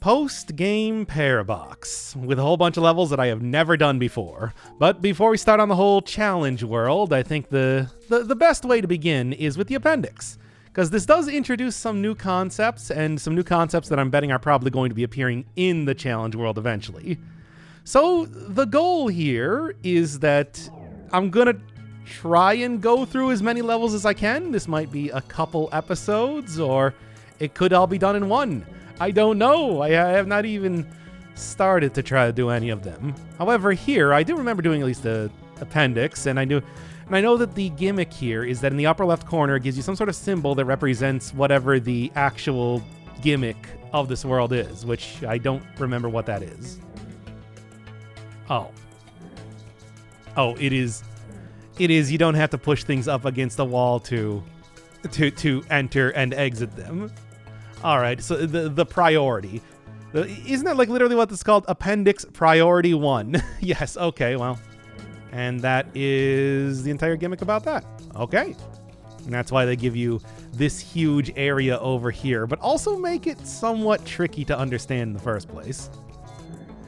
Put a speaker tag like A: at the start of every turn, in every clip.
A: post-game Parabox, with a whole bunch of levels that I have never done before. But before we start on the whole challenge world, I think the best way to begin is with the appendix. Because this does introduce some new concepts, and some new concepts that I'm betting are probably going to be appearing in the challenge world eventually. So the goal here is that I'm going to try and go through as many levels as I can. This might be a couple episodes, or it could all be done in one. I don't know. I have not even started to try to do any of them. However, here, I do remember doing at least the appendix, and I know that the gimmick here is that in the upper left corner, it gives you some sort of symbol that represents whatever the actual gimmick of this world is, which I don't remember what that is. Oh, it is you don't have to push things up against the wall to enter and exit them. All right, so the priority. Isn't that like literally what this is called? Appendix Priority 1. Yes, okay, well. And that is the entire gimmick about that. Okay. And that's why they give you this huge area over here, but also make it somewhat tricky to understand in the first place.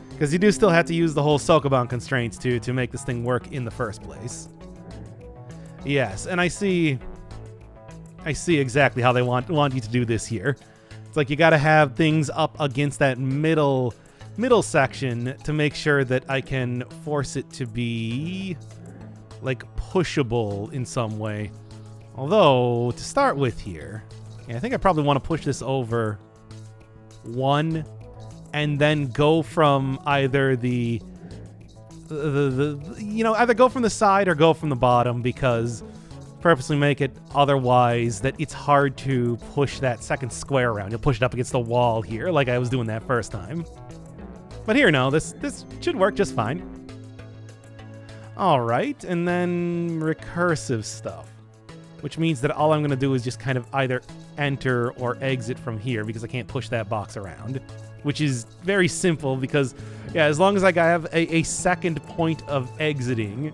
A: Because you do still have to use the whole Sokoban constraints to make this thing work in the first place. Yes, and I see exactly how they want you to do this here. It's like you got to have things up against that middle section to make sure that I can force it to be like pushable in some way. Although to start with here, I think I probably want to push this over one and then go from either either go from the side or go from the bottom, because purposely make it otherwise that it's hard to push that second square around. You'll push it up against the wall here like I was doing that first time. But here, no, this should work just fine. All right, and then recursive stuff, which means that all I'm going to do is just kind of either enter or exit from here because I can't push that box around, which is very simple because, yeah, as long as I have a second point of exiting,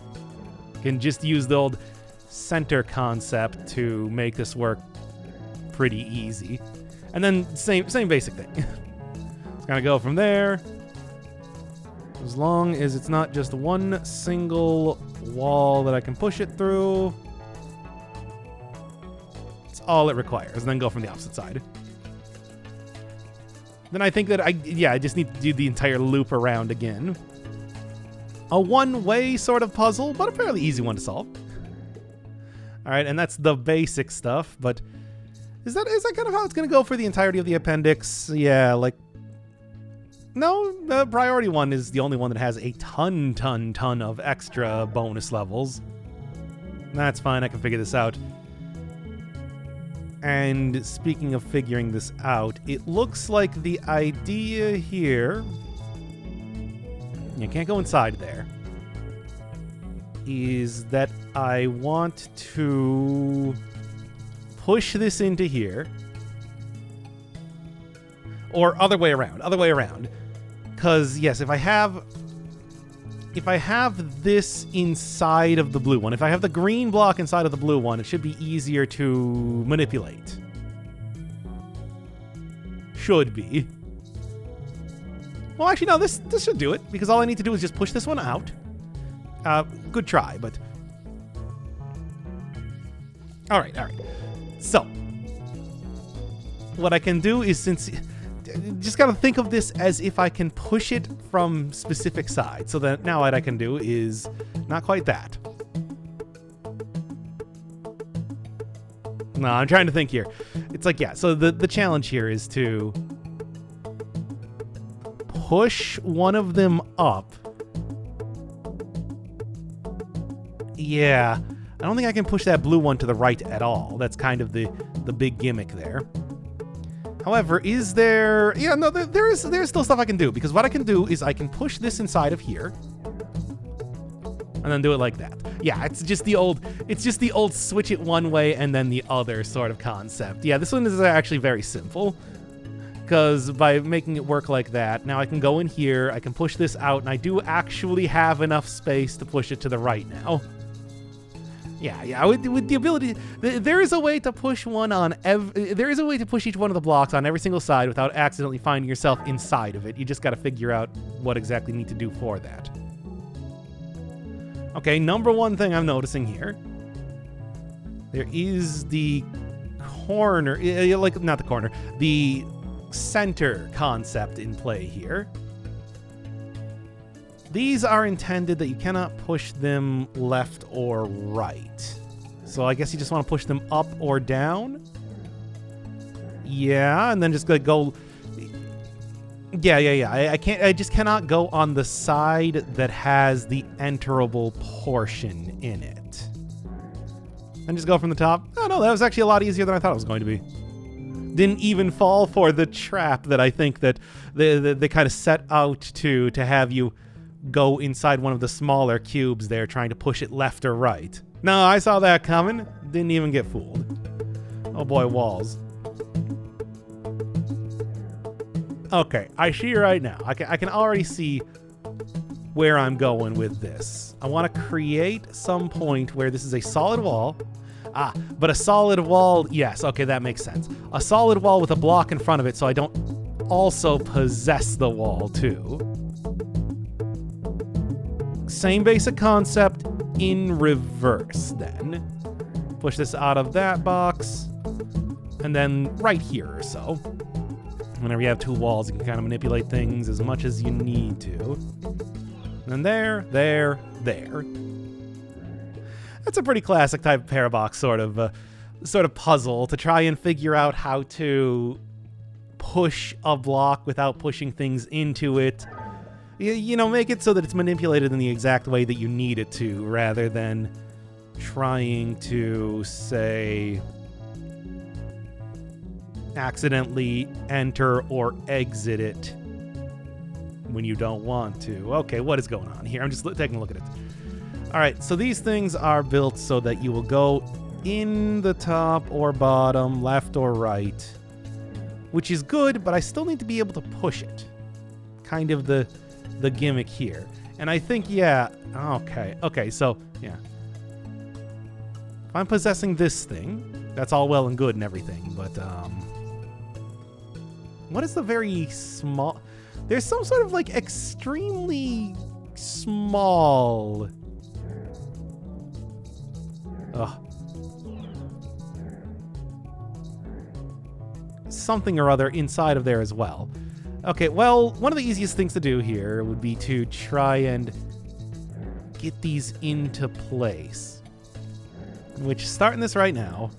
A: I can just use the old center concept to make this work pretty easy. And then same basic thing. It's gonna go from there. As long as it's not just one single wall that I can push it through. It's all it requires. And then go from the opposite side. Then I think that I just need to do the entire loop around again. A one-way sort of puzzle, but a fairly easy one to solve. All right, and that's the basic stuff, but is that kind of how it's going to go for the entirety of the appendix? Yeah, like, no, the priority one is the only one that has a ton of extra bonus levels. That's fine, I can figure this out. And speaking of figuring this out, it looks like the idea here, you can't go inside there, is that I want to push this into here. Or other way around. Because, yes, if I have this inside of the blue one, if I have the green block inside of the blue one, it should be easier to manipulate. Should be. Well, actually, no, this should do it, because all I need to do is just push this one out. Good try, but... All right. So, what I can do is, since... Just gotta think of this as if I can push it from specific sides. So that now what I can do is not quite that. No, I'm trying to think here. It's like, yeah, so the challenge here is to push one of them up. Yeah, I don't think I can push that blue one to the right at all. That's kind of the big gimmick there. However, is there... Yeah, no, there's still stuff I can do, because what I can do is I can push this inside of here and then do it like that. Yeah, it's just the old switch it one way and then the other sort of concept. Yeah, this one is actually very simple, because by making it work like that, now I can go in here, I can push this out, and I do actually have enough space to push it to the right now. Yeah. With the ability, there is a way to push one on there is a way to push each one of the blocks on every single side without accidentally finding yourself inside of it. You just got to figure out what exactly you need to do for that. Okay, number one thing I'm noticing here. There is the corner, like not the corner, the center concept in play here. These are intended that you cannot push them left or right. So I guess you just want to push them up or down. Yeah, and then just go. Yeah. I just cannot go on the side that has the enterable portion in it. And just go from the top. Oh no, that was actually a lot easier than I thought it was going to be. Didn't even fall for the trap that I think that they kind of set out to have you go inside one of the smaller cubes there, trying to push it left or right. No, I saw that coming. Didn't even get fooled. Oh boy, walls. Okay, I see right now. I can already see where I'm going with this. I want to create some point where this is a solid wall. But a solid wall, yes, okay, that makes sense. A solid wall with a block in front of it so I don't also possess the wall too. Same basic concept in reverse then. Push this out of that box. And then right here or so. Whenever you have two walls, you can kind of manipulate things as much as you need to. And there. That's a pretty classic type of Parabox sort of puzzle to try and figure out how to push a block without pushing things into it. You know, make it so that it's manipulated in the exact way that you need it to, rather than trying to, say, accidentally enter or exit it when you don't want to. Okay, what is going on here? I'm just taking a look at it. All right, so these things are built so that you will go in the top or bottom, left or right, which is good, but I still need to be able to push it. Kind of the gimmick here. And I think, yeah, okay, so, yeah. If I'm possessing this thing, that's all well and good and everything, but, what is the very small... There's some sort of, like, extremely small... something or other inside of there as well. Okay, well, one of the easiest things to do here would be to try and get these into place. Which, starting this right now,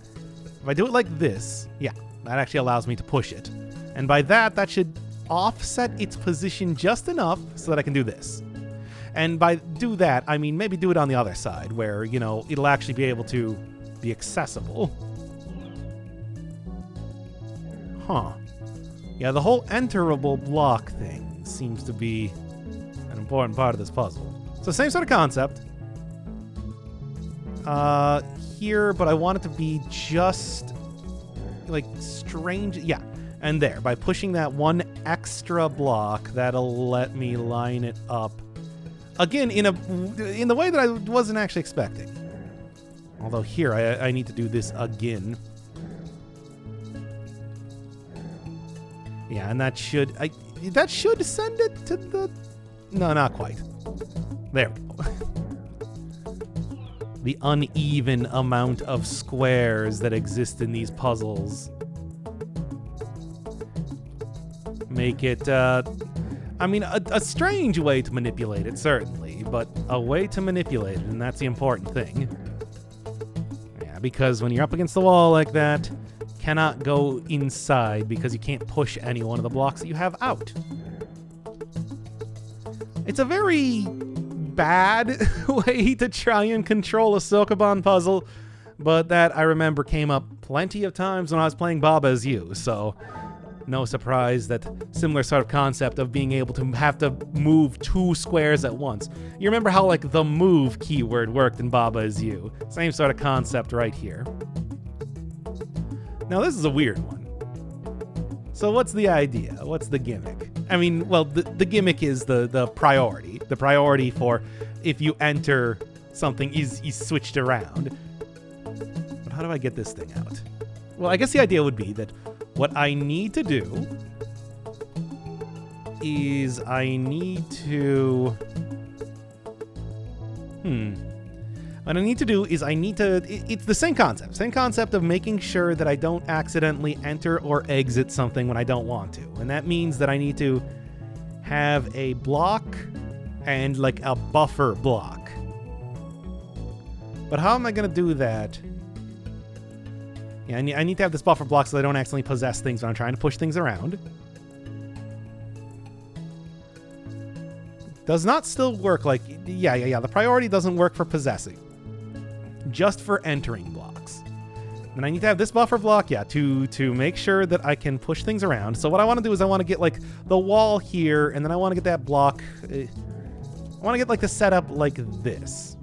A: if I do it like this, yeah, that actually allows me to push it. And by that should offset its position just enough so that I can do this. And by do that, I mean maybe do it on the other side, where, you know, it'll actually be able to be accessible. Huh. Yeah, the whole enterable block thing seems to be an important part of this puzzle. So same sort of concept. Here, but I want it to be just, like, strange. Yeah, and there. By pushing that one extra block, that'll let me line it up. Again, in the way that I wasn't actually expecting. Although here, I need to do this again. Yeah, and that should send it to the... No, not quite. There we go. The uneven amount of squares that exist in these puzzles make it, I mean, a strange way to manipulate it, certainly, but a way to manipulate it, and that's the important thing. Yeah, because when you're up against the wall like that, cannot go inside because you can't push any one of the blocks that you have out. It's a very bad way to try and control a Sokoban puzzle, but that I remember came up plenty of times when I was playing Baba as You, so no surprise that similar sort of concept of being able to have to move two squares at once. You remember how, like, the move keyword worked in Baba as You? Same sort of concept right here. Now, this is a weird one. So what's the idea? What's the gimmick? I mean, well, the gimmick is the priority. The priority for if you enter something is switched around. But how do I get this thing out? Well, I guess the idea would be that what I need to do is I need to... What I need to do is it's the same concept of making sure that I don't accidentally enter or exit something when I don't want to. And that means that I need to have a block and like a buffer block. But how am I going to do that? Yeah, I need to have this buffer block so I don't accidentally possess things when I'm trying to push things around. Does not still work like... Yeah. The priority doesn't work for possessing. Just for entering blocks. And I need to have this buffer block, to make sure that I can push things around. So what I want to do is I want to get, like, the wall here, and then I want to get that block... I want to get, like, the setup like this.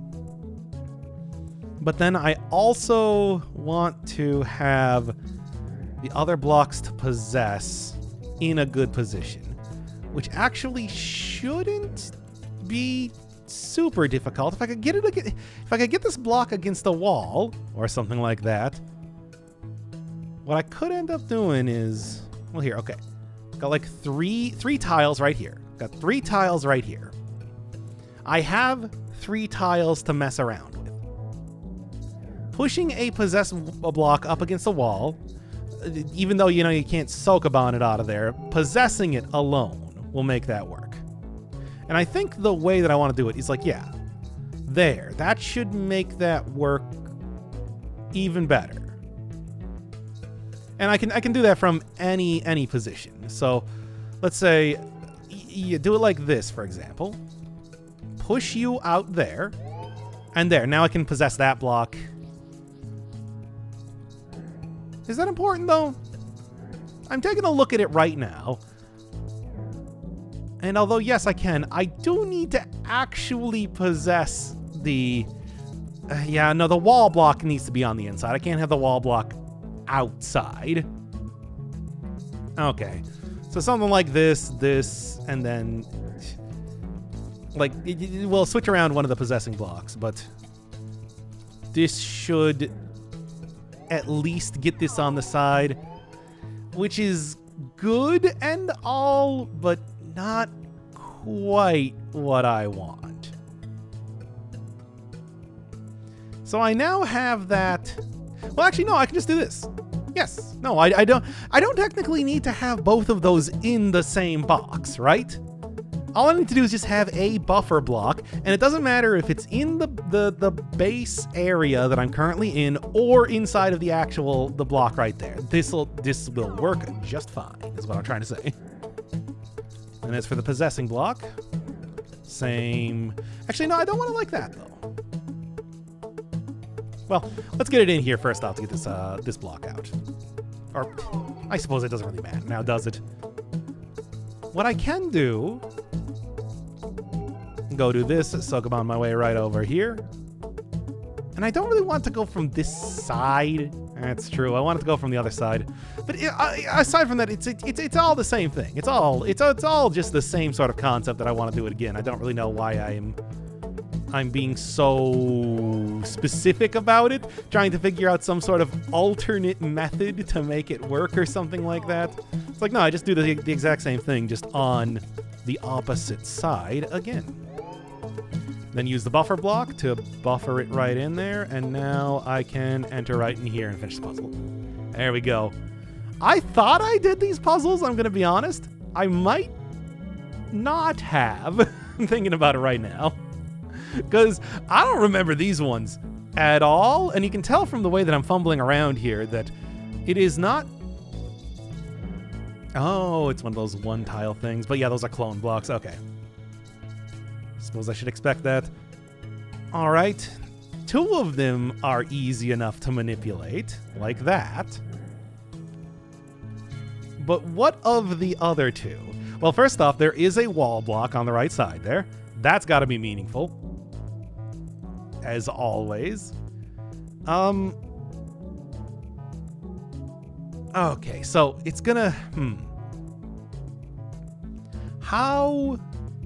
A: But then I also want to have the other blocks to possess in a good position. Which actually shouldn't be super difficult. If I could get this block against the wall or something like that, what I could end up doing is, well, here, okay, got like three tiles right here. Got 3 tiles right here. I have 3 tiles to mess around with. Pushing a block up against the wall, even though you can't Sokoban it out of there, possessing it alone will make that work. And I think the way that I want to do it is like, there. That should make that work even better. And I can do that from any position. So let's say you do it like this, for example. Push you out there. And there. Now I can possess that block. Is that important, though? I'm taking a look at it right now. And although, yes, I can, I do need to actually possess the... the wall block needs to be on the inside. I can't have the wall block outside. Okay. So something like this, and then... Like, we'll switch around one of the possessing blocks, but... This should at least get this on the side, which is good and all, but not quite what I want. So I now have that. Well, actually, no, I can just do this. Yes. No, I don't technically need to have both of those in the same box, right? All I need to do is just have a buffer block, and it doesn't matter if it's in the base area that I'm currently in or inside of the block right there. This will work just fine, is what I'm trying to say. And as for the possessing block, same. Actually, no, I don't want to like that though. Well, let's get it in here first off to get this block out. Or I suppose it doesn't really matter now, does it? What I can do, go do this, Sokoban my way right over here. And I don't really want to go from this side. That's true. I want it to go from the other side. But aside from that, it's all the same thing. It's all just the same sort of concept that I want to do it again. I don't really know why I'm being so specific about it, trying to figure out some sort of alternate method to make it work or something like that. It's like, no, I just do the exact same thing, just on the opposite side again. Then use the buffer block to buffer it right in there, and now I can enter right in here and finish the puzzle. There we go. I thought I did these puzzles, I'm going to be honest. I might not have. I'm thinking about it right now. Because I don't remember these ones at all, and you can tell from the way that I'm fumbling around here that it is not... Oh, it's one of those one-tile things. But yeah, those are clone blocks. Okay. Suppose I should expect that. All right. 2 of them are easy enough to manipulate, like that. But what of the other 2? Well, first off, there is a wall block on the right side there. That's got to be meaningful. As always. Okay, so it's gonna... How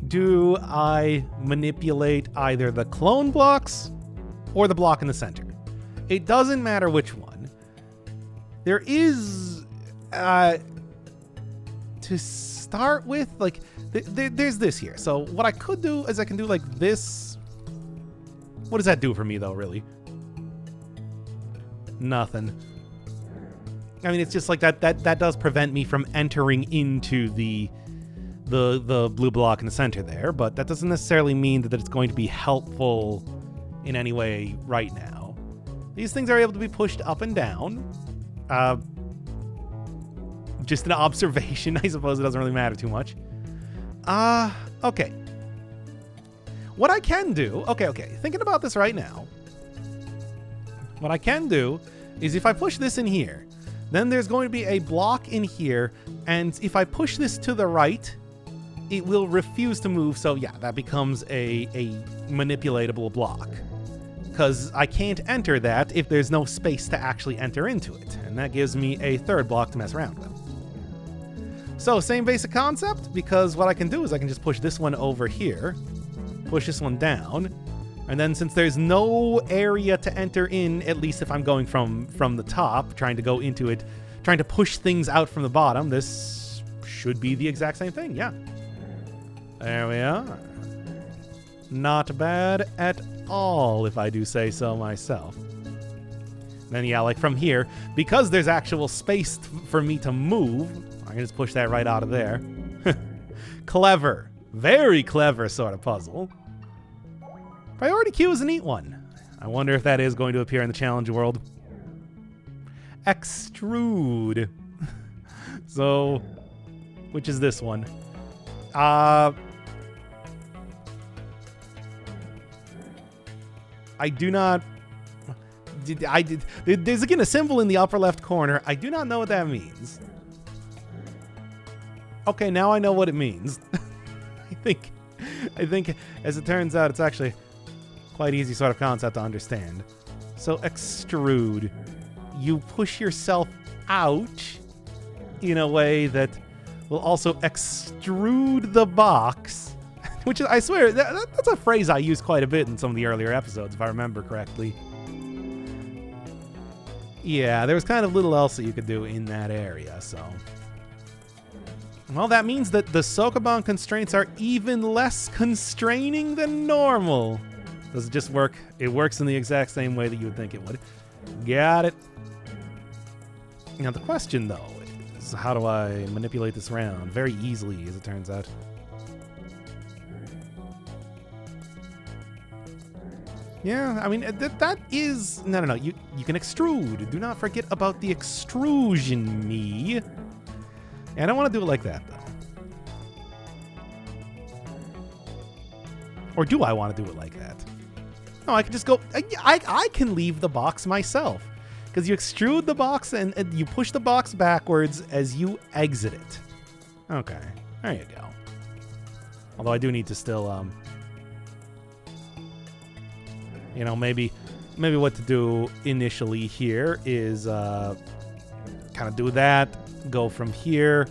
A: do I manipulate either the clone blocks or the block in the center. It doesn't matter which one. There is, to start with, like, there's this here. So what I could do is I can do like this. What does that do for me though, really? Nothing. I mean, it's just like that does prevent me from entering into the blue block in the center there, but that doesn't necessarily mean that it's going to be helpful in any way right now. These things are able to be pushed up and down. Just an observation. I suppose it doesn't really matter too much. Okay. What I can do... Okay. Thinking about this right now. What I can do is if I push this in here, then there's going to be a block in here, and if I push this to the right, it will refuse to move. So yeah, that becomes a manipulatable block. Because I can't enter that if there's no space to actually enter into it. And that gives me a third block to mess around with. So same basic concept, because what I can do is I can just push this one over here, push this one down, and then since there's no area to enter in, at least if I'm going from the top, trying to go into it, trying to push things out from the bottom, this should be the exact same thing, yeah. There we are. Not bad at all, if I do say so myself. Then yeah, like from here, because there's actual space for me to move, I can just push that right out of there. Clever. Very clever sort of puzzle. Priority queue is a neat one. I wonder if that is going to appear in the challenge world. Extrude. So, which is this one? I do not... There's again a symbol in the upper left corner. I do not know what that means. Okay, now I know what it means. I think, as it turns out, it's actually quite easy sort of concept to understand. So extrude. You push yourself out in a way that will also extrude the box. Which is, I swear, that's a phrase I use quite a bit in some of the earlier episodes, if I remember correctly. Yeah, there was kind of little else that you could do in that area, so... Well, that means that the Sokoban constraints are even less constraining than normal. Does it just work? It works in the exact same way that you would think it would. Got it. Now, the question, though, is how do I manipulate this around? Very easily, as it turns out. Yeah, I mean, that is... No. You can extrude. Do not forget about the extrusion me. I don't want to do it like that, though. Or do I want to do it like that? No, I can just go... I can leave the box myself. Because you extrude the box and you push the box backwards as you exit it. Okay, there you go. Although I do need to still... You know, maybe what to do initially here is kind of do that, go from here,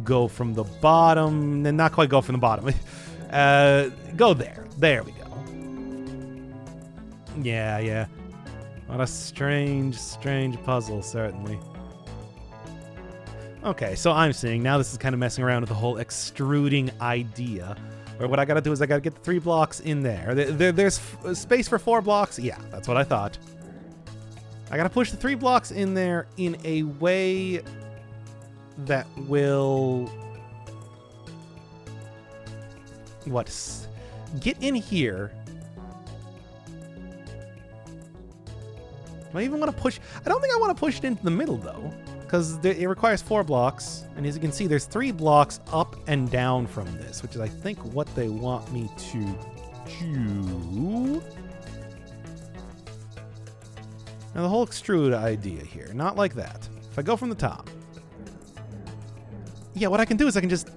A: go from the bottom, and not quite go from the bottom. Go there. There we go. Yeah. What a strange puzzle, certainly. Okay, so I'm seeing now this is kind of messing around with the whole extruding idea. Where what I gotta do is I gotta get the 3 blocks in there. There's space for 4 blocks. Yeah, that's what I thought. I gotta push the 3 blocks in there in a way that will... Get in here. Do I even want to push... I don't think I want to push it into the middle, though. Because it requires 4 blocks. And as you can see, there's 3 blocks up and down from this, which is, I think, what they want me to do. Now, the whole extrude idea here. Not like that. If I go from the top. Yeah, what I can do is I can just...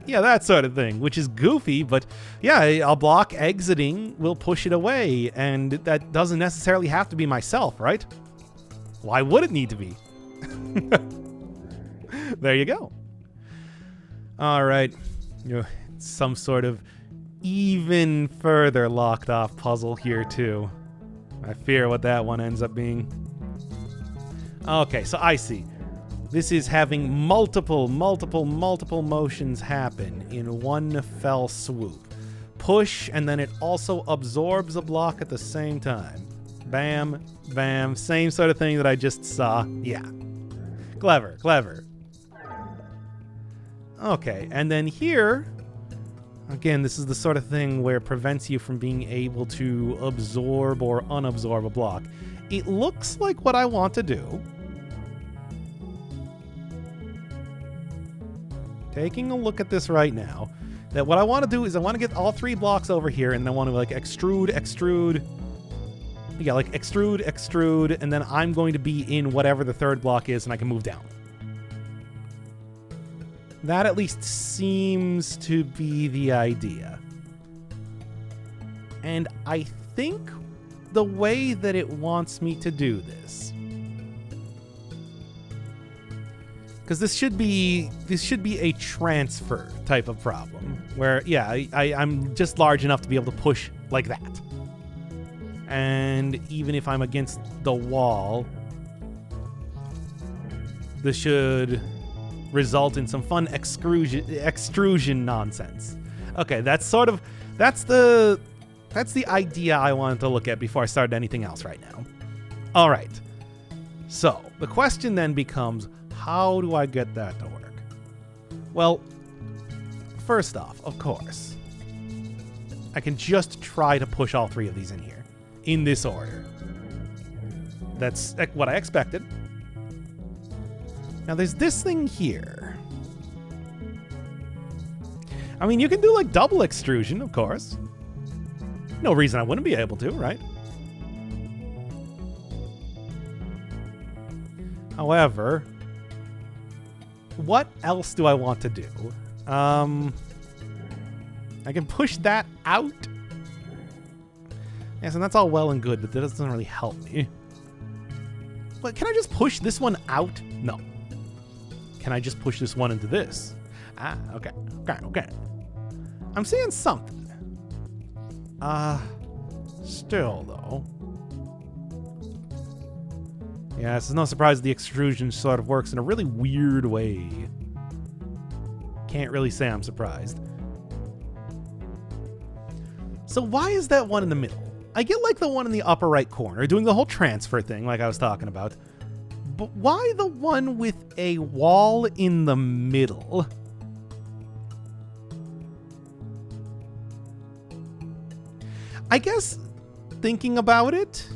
A: Yeah, that sort of thing, which is goofy, but yeah, a block exiting will push it away, and that doesn't necessarily have to be myself, right? Why would it need to be? There you go. All right. Some sort of even further locked off puzzle here, too. I fear what that one ends up being. Okay, so I see. This is having multiple motions happen in one fell swoop. Push, and then it also absorbs a block at the same time. Bam, bam, same sort of thing that I just saw. Yeah. Clever, clever. Okay, and then here, again, this is the sort of thing where it prevents you from being able to absorb or unabsorb a block. It looks like what I want to do. Taking a look at this right now, that what I want to do is I want to get all 3 blocks over here, and I want to like extrude. Yeah, like extrude, and then I'm going to be in whatever the 3rd block is, and I can move down. That at least seems to be the idea. And I think the way that it wants me to do this, because this should be a transfer type of problem, where yeah, I'm just large enough to be able to push like that. And even if I'm against the wall, this should result in some fun extrusion nonsense. Okay, that's the idea I wanted to look at before I started anything else right now. All right. So the question then becomes, how do I get that to work? Well, first off, of course, I can just try to push all 3 of these in here, in this order. That's what I expected. Now there's this thing here. I mean, you can do like double extrusion, of course. No reason I wouldn't be able to, right? However, what else do I want to do? I can push that out. Yes, and that's all well and good, but that doesn't really help me. But can I just push this one out? No. Can I just push this one into this? Ah, okay. Okay. I'm seeing something. Still, though. Yeah, it's no surprise the extrusion sort of works in a really weird way. Can't really say I'm surprised. So why is that one in the middle? I get like the one in the upper right corner doing the whole transfer thing like I was talking about. But why the one with a wall in the middle? I guess thinking about it,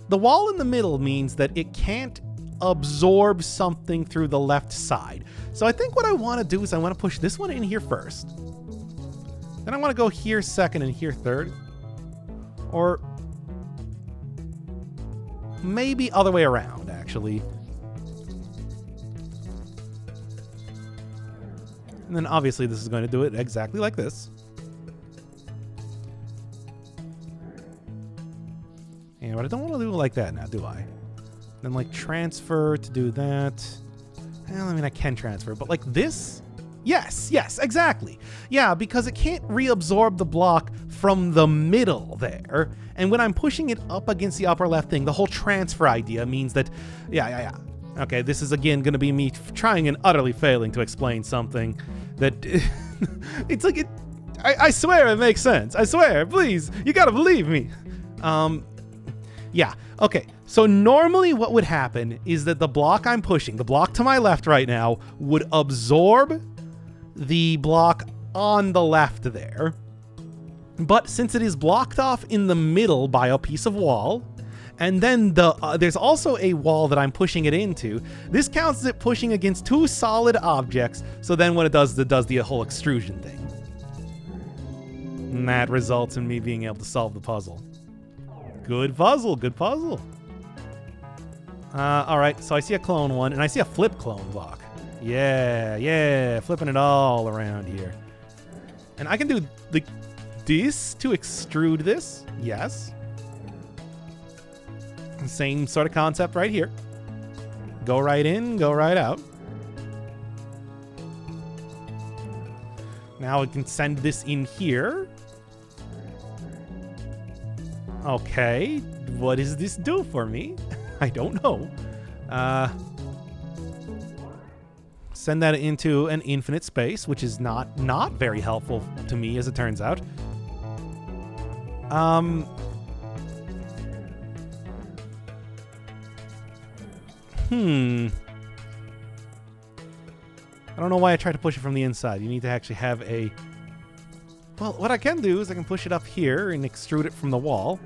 A: the wall in the middle means that it can't absorb something through the left side. So I think what I want to do is I want to push this one in here first. Then I want to go here second and here third. Or maybe other way around, actually. And then obviously this is going to do it exactly like this. Yeah, but I don't want to do it like that now, do I? Then like transfer to do that. Well, I mean, I can transfer, but like this? Yes, exactly. Yeah, because it can't reabsorb the block from the middle there. And when I'm pushing it up against the upper left thing, the whole transfer idea means that, yeah. Okay, this is again going to be me trying and utterly failing to explain something that it's like it. I swear it makes sense. I swear, please, you gotta believe me. Yeah, okay. So normally what would happen is that the block I'm pushing, the block to my left right now, would absorb the block on the left there. But since it is blocked off in the middle by a piece of wall, and then there's also a wall that I'm pushing it into, this counts as it pushing against 2 solid objects, so then what it does the whole extrusion thing. And that results in me being able to solve the puzzle. Good puzzle. All right, so I see a clone one, and I see a flip clone block. Yeah, flipping it all around here. And I can do this to extrude this, yes. Same sort of concept right here. Go right in, go right out. Now I can send this in here. Okay, what does this do for me? I don't know. Send that into an infinite space, which is not very helpful to me, as it turns out. I don't know why I tried to push it from the inside. You need to actually have a... Well, what I can do is I can push it up here and extrude it from the wall.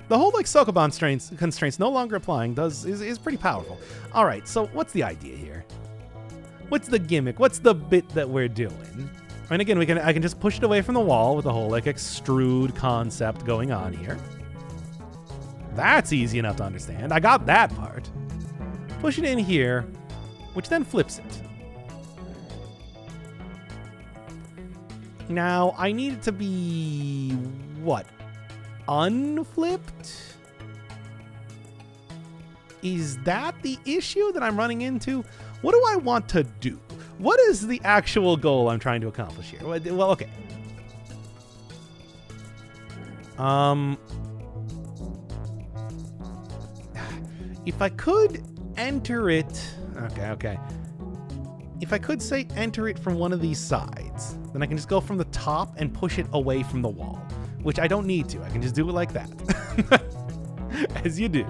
A: The whole, like, Sokoban constraints no longer applying is pretty powerful. All right, so what's the idea here? What's the gimmick? What's the bit that we're doing? And again, I can just push it away from the wall with the whole, like, extrude concept going on here. That's easy enough to understand. I got that part. Push it in here, which then flips it. Now, I need it to be... what? Unflipped? Is that the issue that I'm running into? What do I want to do? What is the actual goal I'm trying to accomplish here? Well, okay. If I could enter it... Okay. If I could, say, enter it from one of these sides, then I can just go from the top and push it away from the wall, which I don't need to. I can just do it like that. As you do.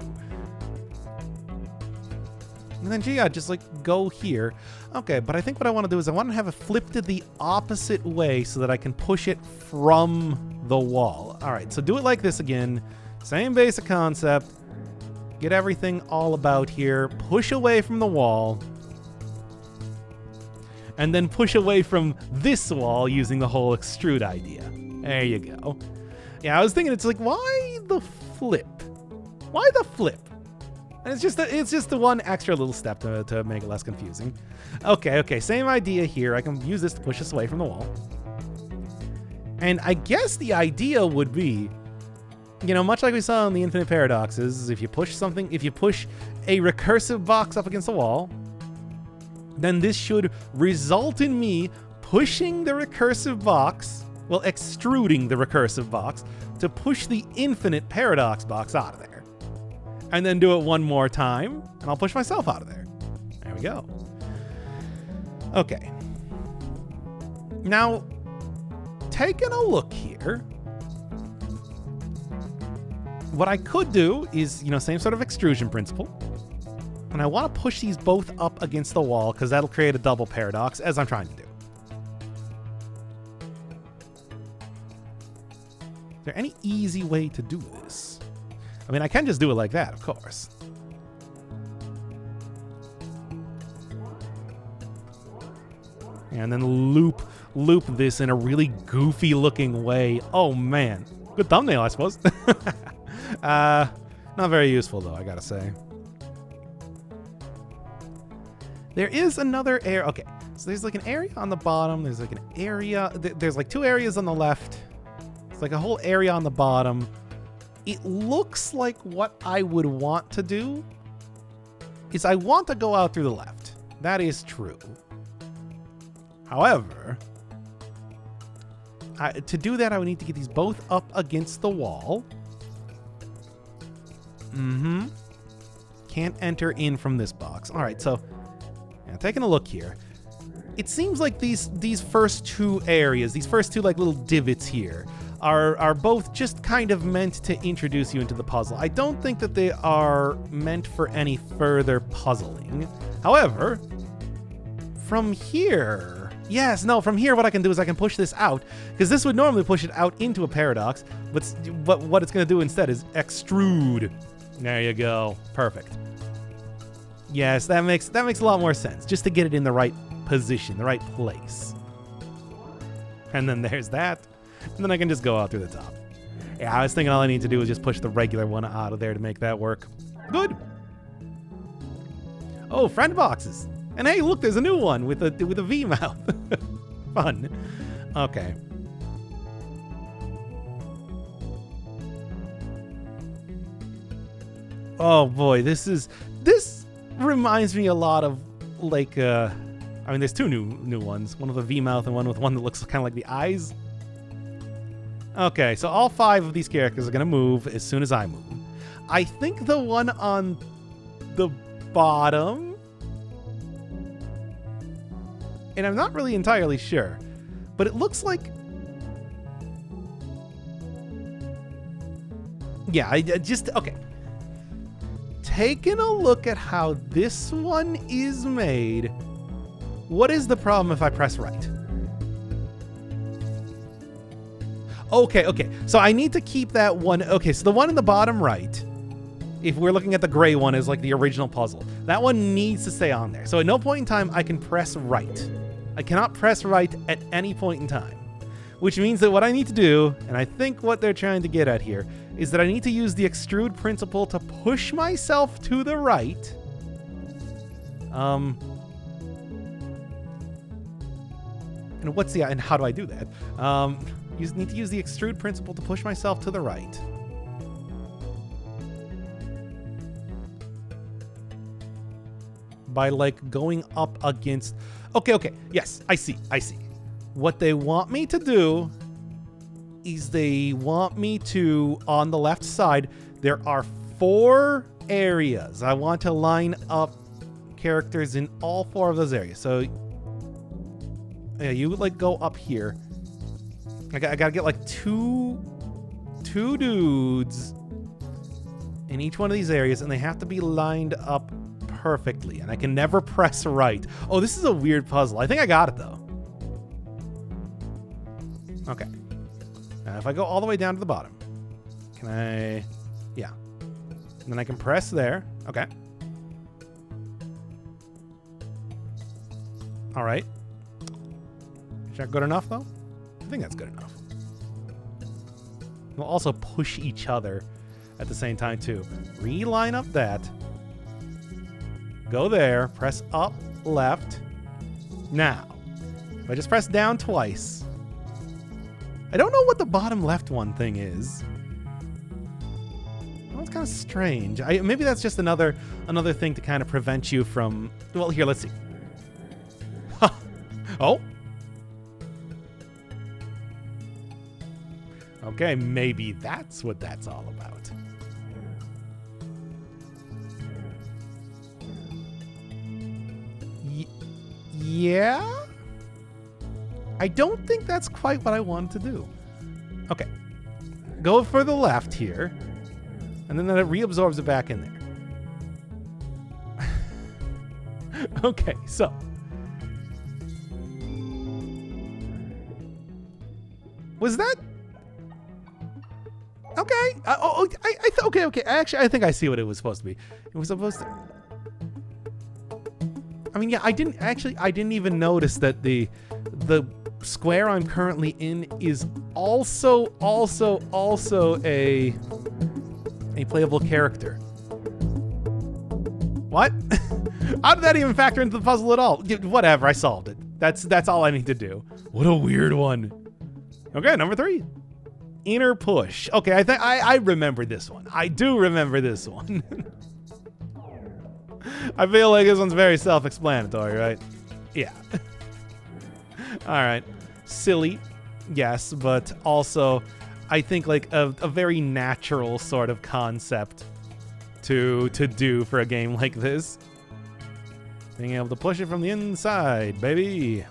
A: And then, yeah, just, like, go here. Okay, but I think what I want to do is I want to have it flipped to the opposite way so that I can push it from the wall. All right, so do it like this again. Same basic concept. Get everything all about here. Push away from the wall. And then push away from this wall using the whole extrude idea. There you go. Yeah, I was thinking, it's like, why the flip? Why the flip? And it's just the one extra little step to make it less confusing. Okay, same idea here. I can use this to push this away from the wall. And I guess the idea would be, you know, much like we saw in the infinite paradoxes, if you push a recursive box up against the wall, then this should result in me pushing the recursive box, well, extruding the recursive box to push the infinite paradox box out of there. And then do it one more time, and I'll push myself out of there. There we go. Okay. Now, taking a look here, what I could do is, you know, same sort of extrusion principle. And I want to push these both up against the wall because that'll create a double paradox, as I'm trying to do. Is there any easy way to do this? I mean, I can just do it like that, of course. And then loop this in a really goofy looking way. Oh man, good thumbnail, I suppose. Not very useful though, I gotta say. There is another area. Okay, so there's like an area on the bottom. There's like an area. There's like two areas on the left. It's like a whole area on the bottom. It looks like what I would want to do is I want to go out through the left. That is true. However, to do that, I would need to get these both up against the wall. Can't enter in from this box. All right, so yeah, taking a look here. It seems like these first two areas, these first two like little divots here, are both just kind of meant to introduce you into the puzzle. I don't think that they are meant for any further puzzling. However, from here, from here what I can do is I can push this out, because this would normally push it out into a paradox, but what it's going to do instead is extrude. There you go. Perfect. Yes, that makes a lot more sense, just to get it in the right position, the right place. And then there's that. And then I can just go out through the top. Yeah, I was thinking all I need to do is just push the regular one out of there to make that work. Good. Oh, friend boxes. And hey, look, there's a new one with a V mouth. Fun. Okay. Oh boy, this reminds me a lot of like I mean, there's two new ones, one with a V mouth and one with one that looks kind of like the eyes. Okay, so all 5 of these characters are going to move as soon as I move. I think the one on the bottom, and I'm not really entirely sure, but it looks like, yeah, I just, okay. Taking a look at how this one is made, what is the problem if I press right? Okay, so I need to keep that one. Okay, so the one in the bottom right, if we're looking at the gray one, is like the original puzzle. That one needs to stay on there. So at no point in time I can press right. I cannot press right at any point in time. Which means that what I need to do, and I think what they're trying to get at here, is that I need to use the extrude principle to push myself to the right. And how do I do that? You need to use the extrude principle to push myself to the right. By like going up against, okay, yes, I see. What they want me to do is they want me to, on the left side, there are 4 areas. I want to line up characters in all 4 of those areas. So yeah, you would like go up here. I gotta get like two dudes in each one of these areas, and they have to be lined up perfectly, and I can never press right. Oh, this is a weird puzzle. I think I got it though. Okay. Now if I go all the way down to the bottom, can I? Yeah. And then I can press there. Okay. All right. Is that good enough though? I think that's good enough. We'll also push each other at the same time too. Reline up that. Go there. Press up, left. Now, if I just press down twice. I don't know what the bottom left one thing is. Well, it's kind of strange. Maybe that's just another thing to kind of prevent you from. Well, here, let's see. Oh. Okay, maybe that's what that's all about. Yeah? I don't think that's quite what I wanted to do. Okay. Go for the left here. And then it reabsorbs it back in there. Okay, so. Was that? Okay. Okay. Actually, I think I see what it was supposed to be. It was supposed to. I mean, yeah, I didn't even notice that the square I'm currently in is also a playable character. What? How did that even factor into the puzzle at all? Whatever, I solved it. That's all I need to do. What a weird one. Okay, number 3. Inner push. Okay, I remember this one. I do remember this one. I feel like this one's very self-explanatory, right? Yeah. All right. Silly, yes, but also I think like a very natural sort of concept to do for a game like this. Being able to push it from the inside, baby.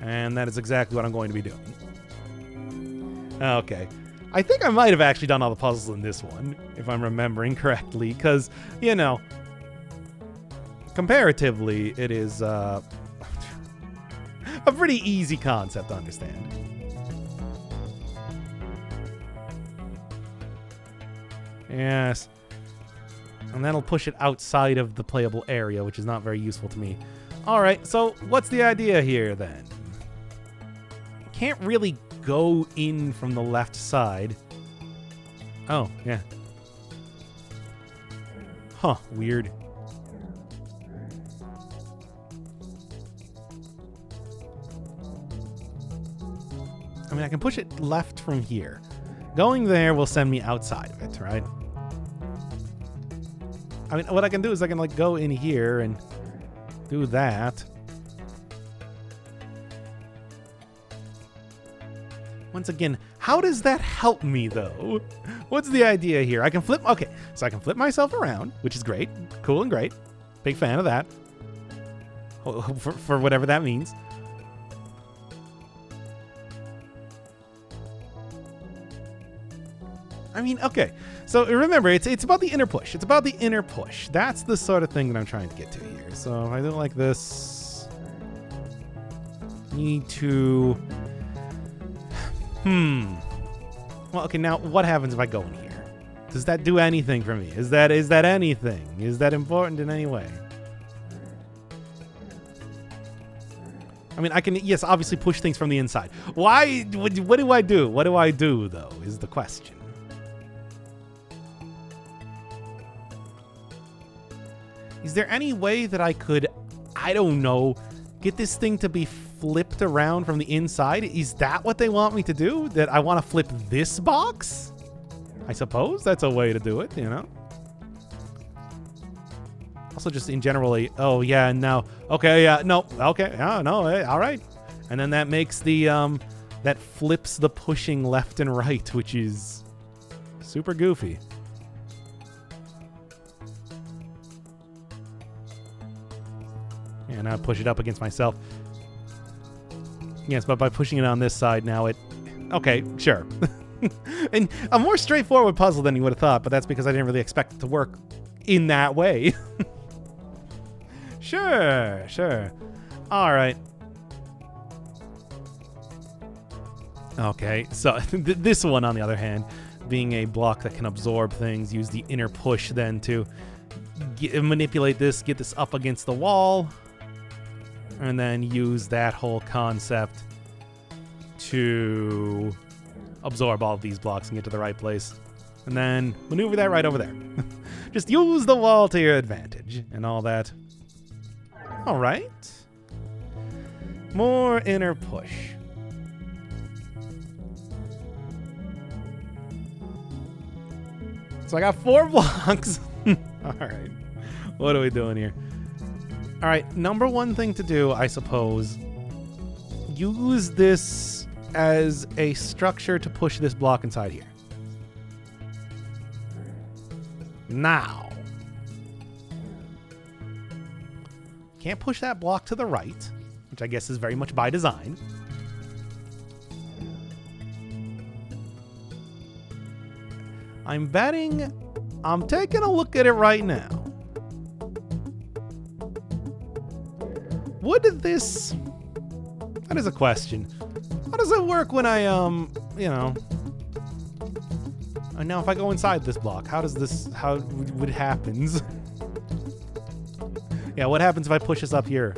A: And that is exactly what I'm going to be doing. Okay. I think I might have actually done all the puzzles in this one, if I'm remembering correctly, because, you know, comparatively, it is a pretty easy concept to understand. Yes. And that'll push it outside of the playable area, which is not very useful to me. All right, so what's the idea here, then? Can't really go in from the left side. Oh, yeah. Huh, weird. I mean, I can push it left from here. Going there will send me outside of it, right? I mean, what I can do is I can, like, go in here and do that. Once again, how does that help me, though? What's the idea here? I can flip... Okay, so I can flip myself around, which is great. Cool and great. Big fan of that. For whatever that means. I mean, okay. So remember, it's about the inner push. It's about the inner push. That's the sort of thing that I'm trying to get to here. So if I do it like this... Need to... Well, okay, now what happens if I go in here? Does that do anything for me? Is that anything? Is that important in any way? I mean, I can, yes, obviously push things from the inside. Why? What do I do? What do I do, though, is the question. Is there any way that I could, I don't know, get this thing to be flipped around from the inside? Is that what they want me to do? That I want to flip this box? I suppose that's a way to do it, you know? Also just in generally, oh yeah, no. Okay, yeah, no, okay, yeah, no, all right. And then that makes the, that flips the pushing left and right, which is super goofy. And I push it up against myself. Yes, but by pushing it on this side now it... Okay, sure. And a more straightforward puzzle than you would have thought, but that's because I didn't really expect it to work in that way. Sure, sure. All right. Okay, so this one, on the other hand, being a block that can absorb things, use the inner push then to manipulate this, get this up against the wall, and then use that whole concept to absorb all of these blocks and get to the right place. And then maneuver that right over there. Just use the wall to your advantage and all that. All right. More inner push. So I got 4 blocks. All right. What are we doing here? All right. Number one thing to do, I suppose, use this as a structure to push this block inside here. Now. Can't push that block to the right, which I guess is very much by design. I'm betting, I'm taking a look at it right now. Would this, that is a question. How does it work when I, you know, and now if I go inside this block, how does this, how what happens? Yeah, what happens if I push this up here?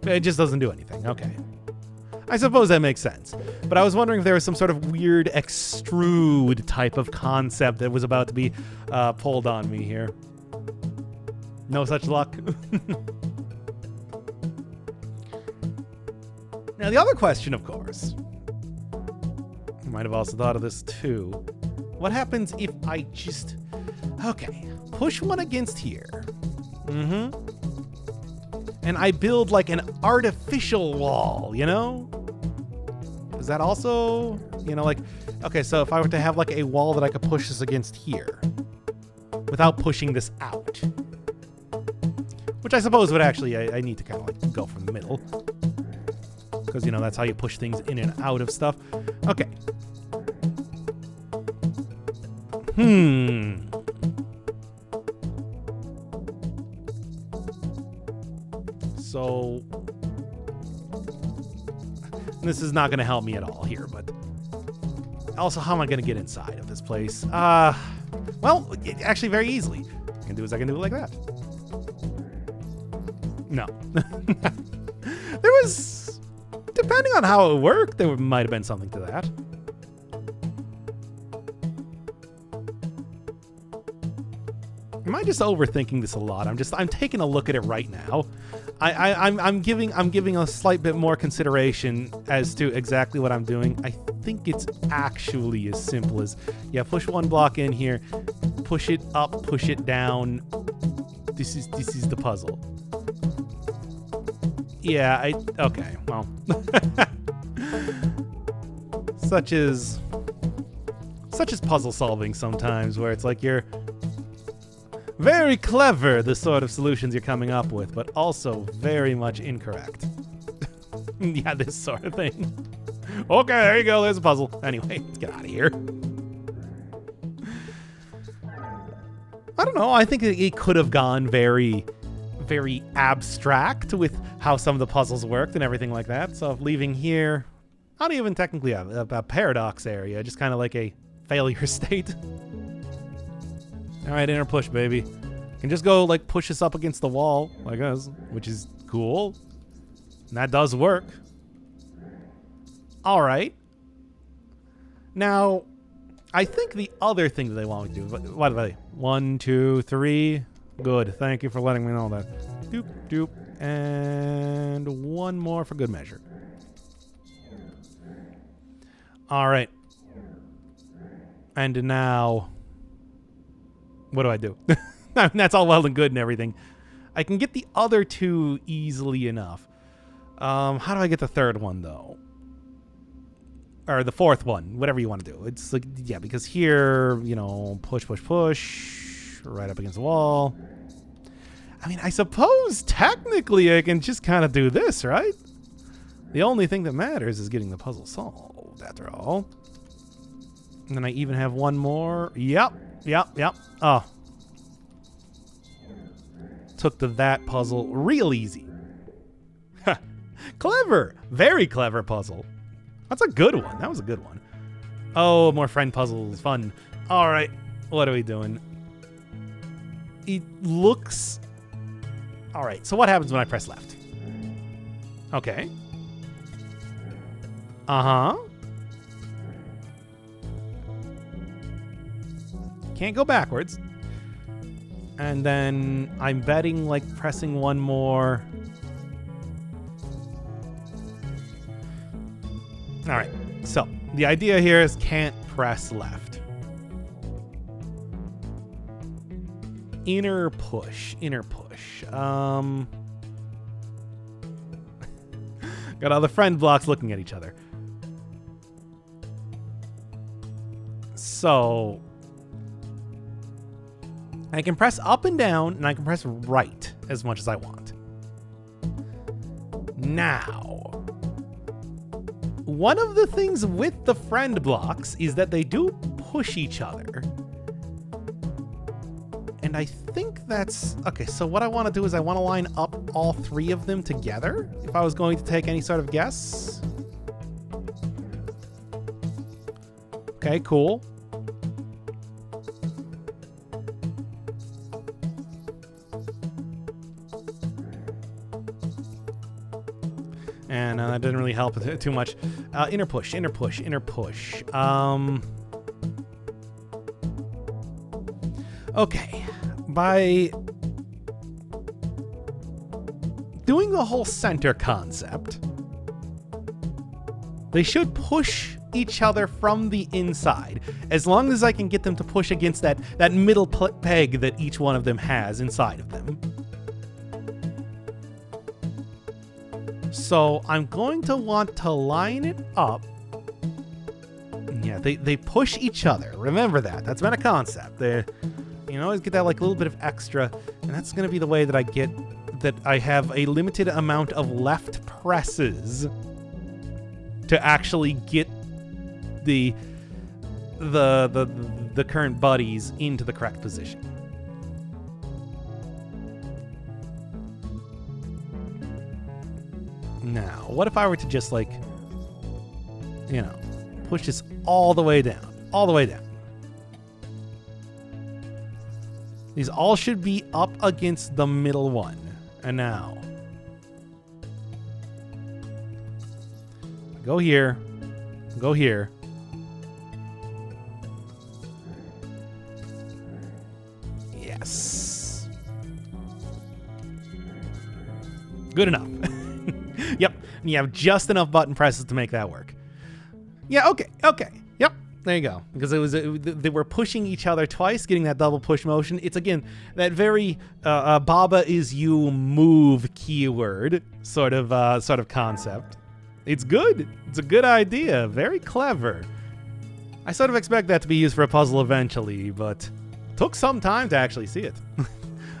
A: It just doesn't do anything. Okay. I suppose that makes sense. But I was wondering if there was some sort of weird extrude type of concept that was about to be pulled on me here. No such luck. Now, the other question, of course, I might have also thought of this too. What happens if I just, okay, push one against here? And I build like an artificial wall, you know? Is that also, you know, like, okay, so if I were to have like a wall that I could push this against here without pushing this out, which I suppose would actually, I need to kind of like go from the middle because, you know, that's how you push things in and out of stuff. Okay. So, this is not going to help me at all here, but also, how am I going to get inside of this place? Well, actually very easily. What I can do is I can do it like that. No. There was, depending on how it worked, there might have been something to that. Am I just overthinking this a lot? I'm taking a look at it right now. I'm giving a slight bit more consideration as to exactly what I'm doing. I think it's actually as simple as, yeah, push one block in here, push it up, push it down. This is the puzzle. Yeah, okay, well. such as puzzle solving sometimes, where it's like you're very clever, the sort of solutions you're coming up with, but also very much incorrect. Yeah, this sort of thing. Okay, there you go. There's a puzzle. Anyway, let's get out of here. I don't know. I think it could have gone very, very abstract with how some of the puzzles worked and everything like that. So leaving here, not even technically a paradox area, just kind of like a failure state. All right, inner push, baby. Can just go like push us up against the wall, I guess, which is cool. And that does work. All right. Now, I think the other thing that they want me to do, what are they? 1, 2, 3. Good. Thank you for letting me know that. Doop, doop. And one more for good measure. All right. And now, what do I do? I mean, that's all well and good and everything. I can get the other two easily enough. How do I get the third one, though? Or the fourth one, whatever you want to do. It's like, yeah, because here, you know, push, push, push, right up against the wall. I mean, I suppose technically I can just kind of do this, right? The only thing that matters is getting the puzzle solved, after all. And then I even have one more. Yep. Oh. Took to that puzzle real easy. Clever. Very clever puzzle. That's a good one. That was a good one. Oh, more friend puzzles. Fun. All right. What are we doing? It looks... All right. So what happens when I press left? Okay. Uh-huh. Can't go backwards. And then I'm betting like pressing one more. All right. So the idea here is can't press left. Inner push. Inner push. Got all the friend blocks looking at each other. So I can press up and down, and I can press right as much as I want. Now, one of the things with the friend blocks is that they do push each other. And I think that's... Okay, so what I want to do is I want to line up all three of them together, if I was going to take any sort of guess. Okay, cool. And that didn't really help too much. Inner push, inner push, inner push. Okay. By doing the whole center concept, they should push each other from the inside, as long as I can get them to push against that middle peg that each one of them has inside of them. So I'm going to want to line it up. Yeah, they push each other. Remember that. That's been a concept. You always get that like little bit of extra, and that's going to be the way that I get that I have a limited amount of left presses to actually get the current buddies into the correct position. Now, what if I were to just like, you know, push this all the way down, all the way down. These all should be up against the middle one. And now, go here, go here. Yes. Good enough. Yep, and you have just enough button presses to make that work. Yeah, okay, yep, there you go. Because they were pushing each other twice, getting that double push motion. It's again that very Baba is you move keyword sort of concept. It's good. It's a good idea. Very clever. I sort of expect that to be used for a puzzle eventually, but took some time to actually see it.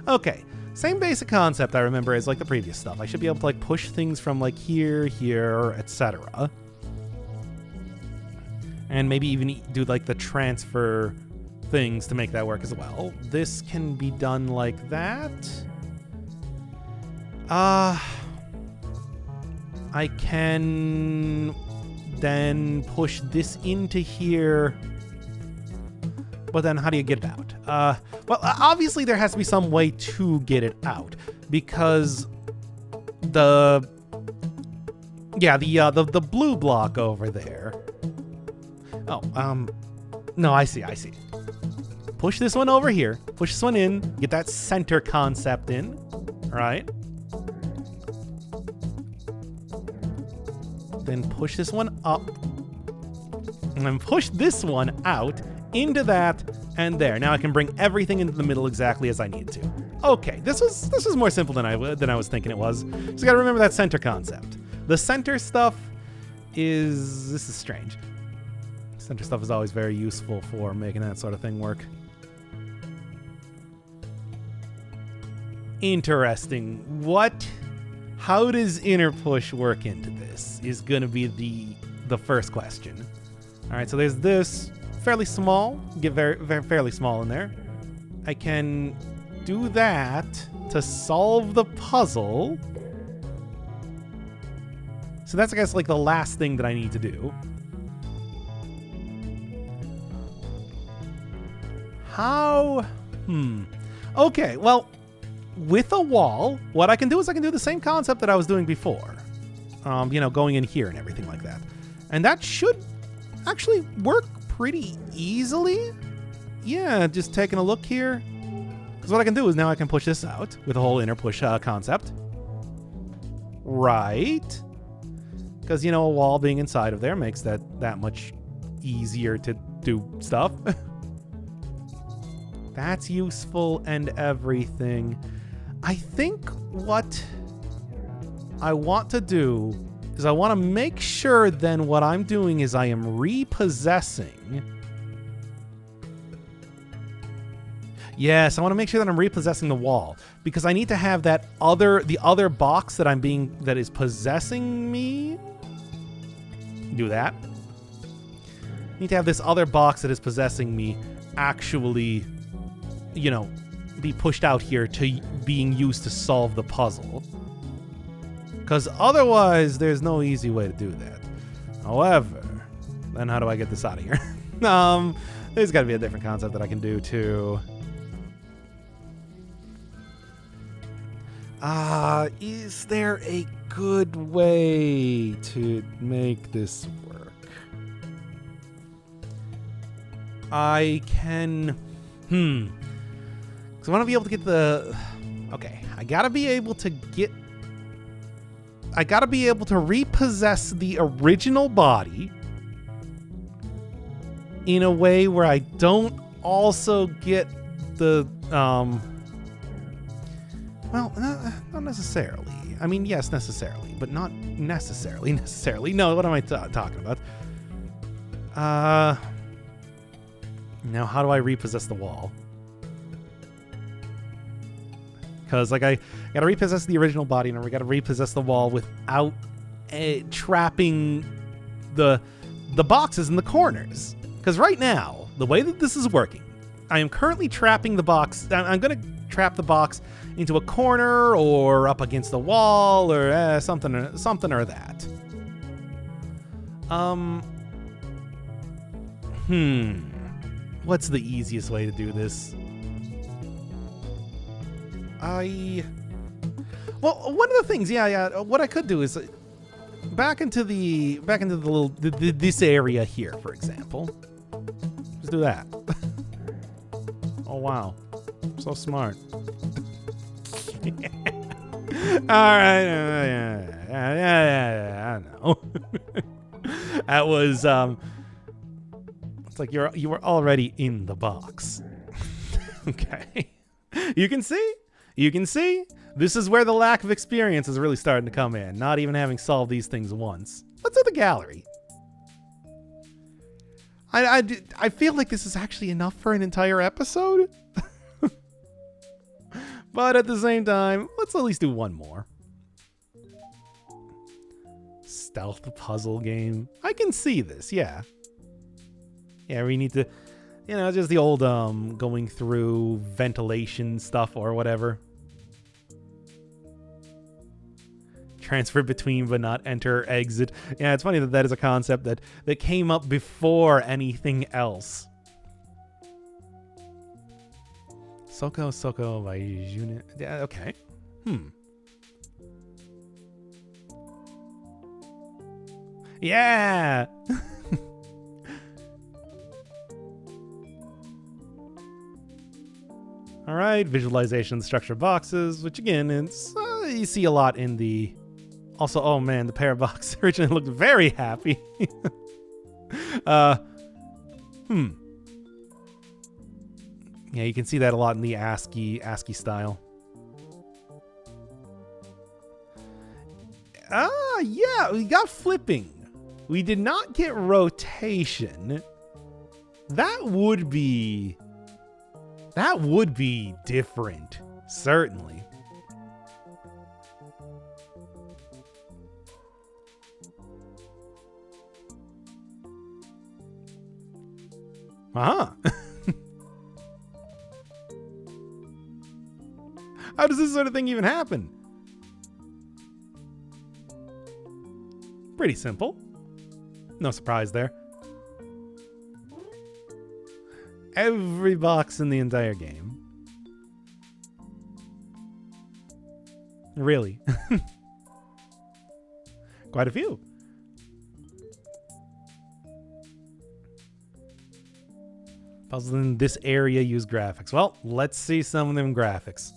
A: Okay, same basic concept I remember as like the previous stuff. I should be able to like push things from like here, etc. And maybe even do like the transfer things to make that work as well. This can be done like that. I can then push this into here. But then how do you get it out? Well, obviously there has to be some way to get it out because the blue block over there. Oh, no, I see. Push this one over here. Push this one in. Get that center concept in. Right? Then push this one up. And then push this one out into that and there. Now I can bring everything into the middle exactly as I need to. Okay, this was more simple than I was thinking it was. So you gotta remember that center concept. The center stuff is... This is strange. Center stuff is always very useful for making that sort of thing work. Interesting. How does inner push work into this is gonna be the first question. All right, so there's this fairly small, get very fairly small in there. I can do that to solve the puzzle. So that's, I guess, like the last thing that I need to do. How? Okay, well, with a wall, what I can do is I can do the same concept that I was doing before. Going in here and everything like that. And that should actually work pretty easily. Yeah, just taking a look here. Because what I can do is now I can push this out with the whole inner push concept. Right. Because, a wall being inside of there makes that much easier to do stuff. That's useful and everything. I think what I want to do is I want to make sure then what I'm doing is I am repossessing. Yes, I want to make sure that I'm repossessing the wall because I need to have the other box that is possessing me. Do that. I need to have this other box that is possessing me actually, be pushed out here to being used to solve the puzzle. Because otherwise, there's no easy way to do that. However, then how do I get this out of here? There's got to be a different concept that I can do too. Is there a good way to make this work? I can... Because I want to be able to get the... Okay, I gotta be able to repossess the original body in a way where I don't also get the... Well, not necessarily. I mean, yes, necessarily, but not necessarily. No, what am I talking about? Now, how do I repossess the wall? Because, like, I gotta repossess the original body, and we gotta repossess the wall without trapping the boxes in the corners. Because right now, the way that this is working, I am currently trapping the box. I'm gonna trap the box into a corner or up against the wall or something or that. What's the easiest way to do this? Well, one of the things, what I could do is back into this area here, for example. Just do that. Oh wow, so smart. All right, I know. That was it's like you were already in the box. Okay, you can see. This is where the lack of experience is really starting to come in. Not even having solved these things once. let's do the gallery. I feel like this is actually enough for an entire episode. But at the same time, let's at least do one more. Stealth puzzle game. I can see this, yeah. Yeah, we need to, you know, just the old going through ventilation stuff or whatever. Transfer between but not enter exit. Yeah, it's funny that that is a concept that came up before anything else. Soko by unit. Yeah, okay. Yeah. All right, visualization structure boxes, which again, it's you see a lot in the. Also, oh man, the Parabox originally looked very happy. Yeah, you can see that a lot in the ASCII style. Yeah, we got flipping. We did not get rotation. That would be different, certainly. Uh-huh. How does this sort of thing even happen? Pretty simple. No surprise there. Every box in the entire game. Really? Quite a few. Puzzles in this area use graphics. Well, let's see some of them graphics.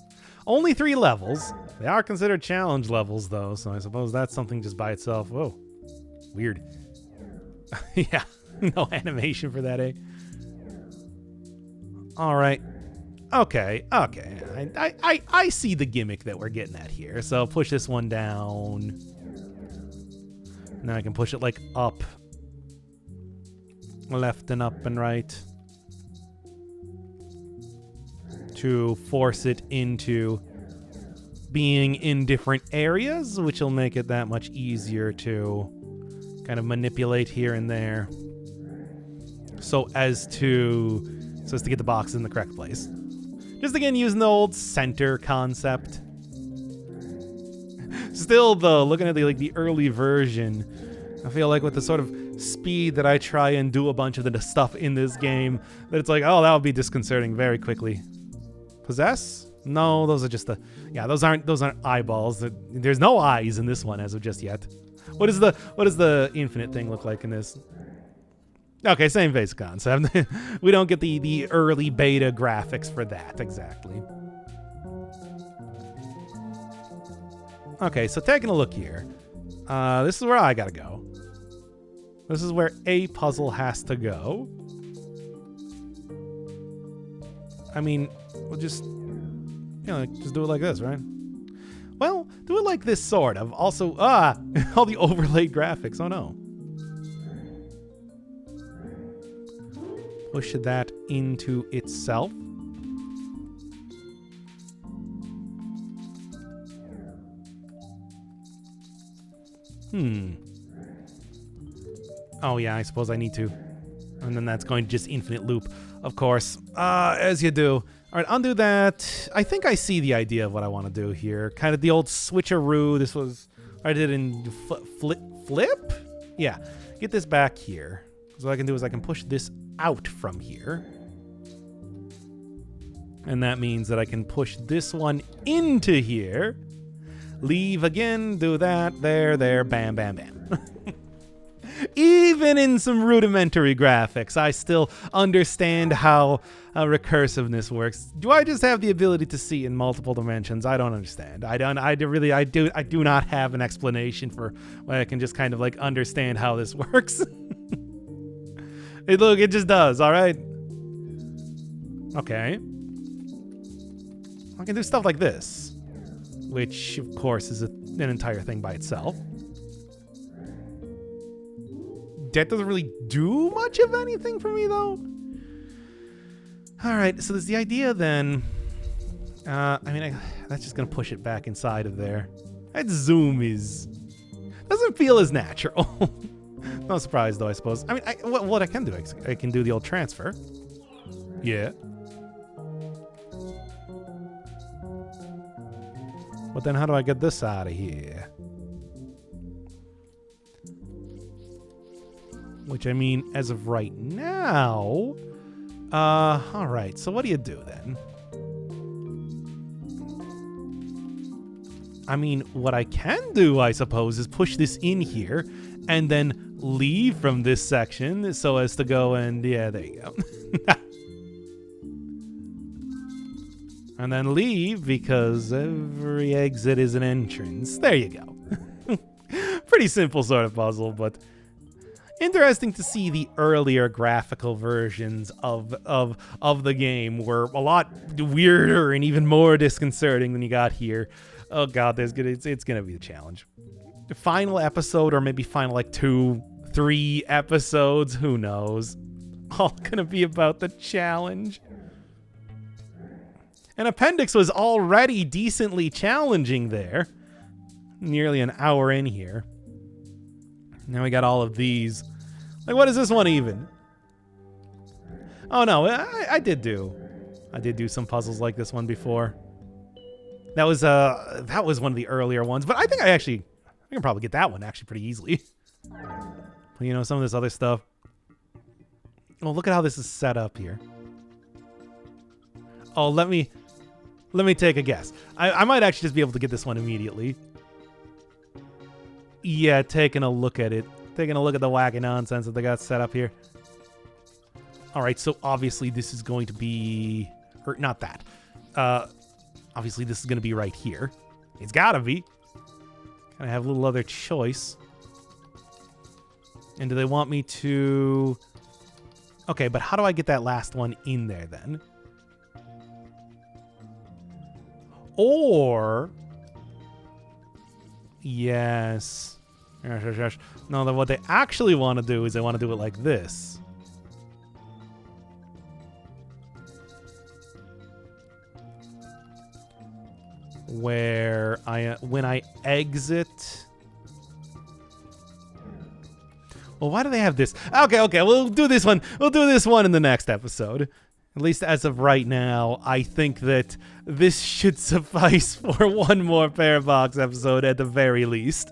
A: Only 3 levels. They are considered challenge levels, though, so I suppose that's something just by itself. Whoa. Weird. Yeah, no animation for that, eh? All right. Okay. I see the gimmick that we're getting at here. So push this one down. Now I can push it like up. Left and up and right. To force it into being in different areas, which will make it that much easier to kind of manipulate here and there so as to get the box in the correct place. Just again using the old center concept. Still though, looking at the early version, I feel like with the sort of speed that I try and do a bunch of the stuff in this game, that it's like, oh, that would be disconcerting very quickly. Possess? No, those are just the, yeah, those aren't eyeballs. There's no eyes in this one as of just yet. What does the infinite thing look like in this? Okay, same basic concept. We don't get the early beta graphics for that exactly. Okay, so taking a look here. This is where I gotta go. This is where a puzzle has to go. I mean, we'll just, just do it like this, right? Well, do it like this, sort of. Also, all the overlaid graphics. Oh no. Push that into itself. Oh yeah, I suppose I need to. And then that's going to just infinite loop, of course, as you do. All right, undo that. I think I see the idea of what I want to do here. Kind of the old switcheroo. This was, I did in flip? Yeah, get this back here. So what I can do is I can push this out from here. And that means that I can push this one into here. Leave again, do that, there, bam, bam, bam. Even in some rudimentary graphics, I still understand how recursiveness works. Do I just have the ability to see in multiple dimensions? I don't understand. I do not have an explanation for why I can just kind of like understand how this works. Hey, look, it just does, all right? Okay. I can do stuff like this, which of course is an entire thing by itself. That doesn't really do much of anything for me, though. All right, so there's the idea then. That's just going to push it back inside of there. That zoom doesn't feel as natural. No surprise, though, I suppose. I mean, what I can do, I can do the old transfer. Yeah. But then how do I get this out of here? Which, I mean, as of right now... all right, so what do you do then? I mean, what I can do, I suppose, is push this in here and then leave from this section so as to go and... Yeah, there you go. And then leave because every exit is an entrance. There you go. Pretty simple sort of puzzle, but interesting to see the earlier graphical versions of the game were a lot weirder and even more disconcerting than you got here. Oh god, it's gonna be a challenge. The final episode, or maybe final like 2-3 episodes, who knows? All gonna be about the challenge. And Appendix was already decently challenging there. Nearly an hour in here. Now we got all of these. Like, what is this one even? Oh no, I did do some puzzles like this one before. That was one of the earlier ones, but I can probably get that one actually pretty easily. You know, some of this other stuff. Oh, look at how this is set up here. Oh, let me take a guess. I might actually just be able to get this one immediately. Yeah, taking a look at it. Taking a look at the wacky nonsense that they got set up here. Alright, so obviously this is going to be... Or not that. Obviously this is going to be right here. It's gotta be. Kind of have a little other choice. And do they want me to... Okay, but how do I get that last one in there then? Or... Yes. No, then what they actually want to do is they want to do it like this. Where when I exit... Well, why do they have this? Okay, we'll do this one. We'll do this one in the next episode. At least as of right now, I think that this should suffice for one more Parabox episode at the very least.